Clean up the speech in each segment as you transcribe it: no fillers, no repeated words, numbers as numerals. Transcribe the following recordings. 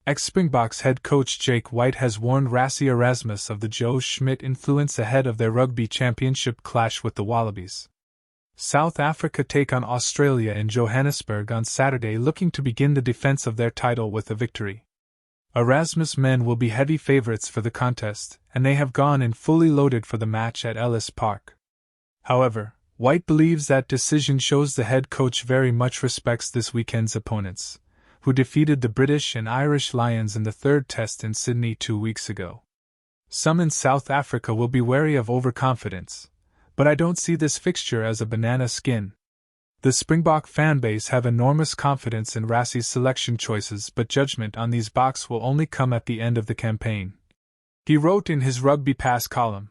Ex-Springboks head coach Jake White has warned Rassie Erasmus of the Joe Schmidt influence ahead of their Rugby Championship clash with the Wallabies. South Africa take on Australia in Johannesburg on Saturday, looking to begin the defense of their title with a victory. Erasmus' men will be heavy favourites for the contest, and they have gone in fully loaded for the match at Ellis Park. However, White believes that decision shows the head coach very much respects this weekend's opponents, who defeated the British and Irish Lions in the third test in Sydney 2 weeks ago. Some in South Africa will be wary of overconfidence, but I don't see this fixture as a banana skin. The Springbok fanbase have enormous confidence in Rassie's selection choices, but judgment on these Boks will only come at the end of the campaign. He wrote in his Rugby Pass column,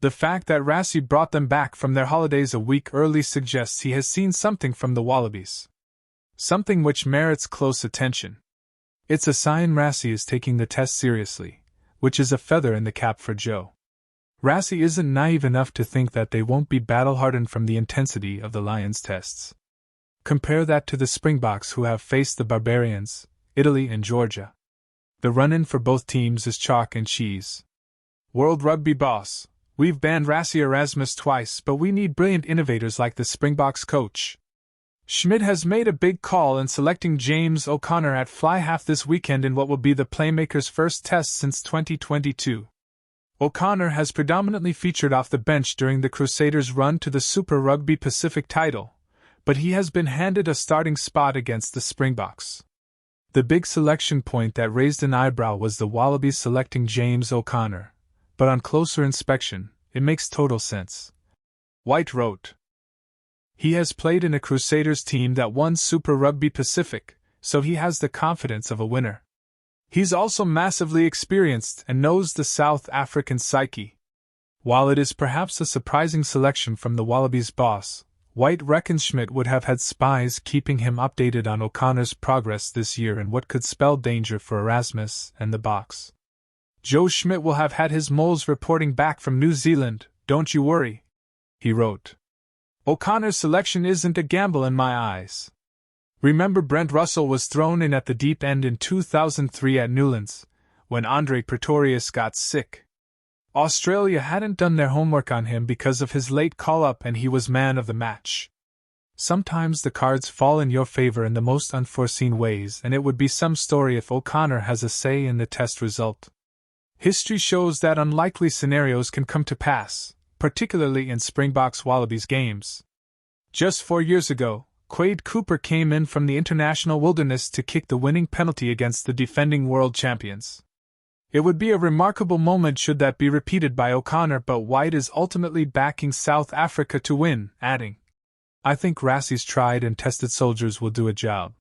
"The fact that Rassie brought them back from their holidays a week early suggests he has seen something from the Wallabies. Something which merits close attention. It's a sign Rassie is taking the test seriously, which is a feather in the cap for Joe. Rassie isn't naive enough to think that they won't be battle-hardened from the intensity of the Lions tests. Compare that to the Springboks, who have faced the Barbarians, Italy and Georgia. The run-in for both teams is chalk and cheese. World Rugby boss, we've banned Rassie Erasmus twice, but we need brilliant innovators like the Springboks coach. Schmidt has made a big call in selecting James O'Connor at fly half this weekend in what will be the playmaker's first test since 2022. O'Connor has predominantly featured off the bench during the Crusaders' run to the Super Rugby Pacific title, but he has been handed a starting spot against the Springboks. The big selection point that raised an eyebrow was the Wallabies selecting James O'Connor, but on closer inspection, it makes total sense. White wrote, "He has played in a Crusaders team that won Super Rugby Pacific, so he has the confidence of a winner. He's also massively experienced and knows the South African psyche." While it is perhaps a surprising selection from the Wallabies boss, White reckons Schmidt would have had spies keeping him updated on O'Connor's progress this year and what could spell danger for Erasmus and the Boks. "Joe Schmidt will have had his moles reporting back from New Zealand, don't you worry," he wrote. "O'Connor's selection isn't a gamble in my eyes. Remember, Brent Russell was thrown in at the deep end in 2003 at Newlands, when Andre Pretorius got sick. Australia hadn't done their homework on him because of his late call-up, and he was man of the match. Sometimes the cards fall in your favor in the most unforeseen ways, and it would be some story if O'Connor has a say in the test result. History shows that unlikely scenarios can come to pass, particularly in Springboks Wallabies games. Just 4 years ago, Quade Cooper came in from the international wilderness to kick the winning penalty against the defending world champions. It would be a remarkable moment should that be repeated by O'Connor, but White is ultimately backing South Africa to win, adding, "I think Rassie's tried and tested soldiers will do a job."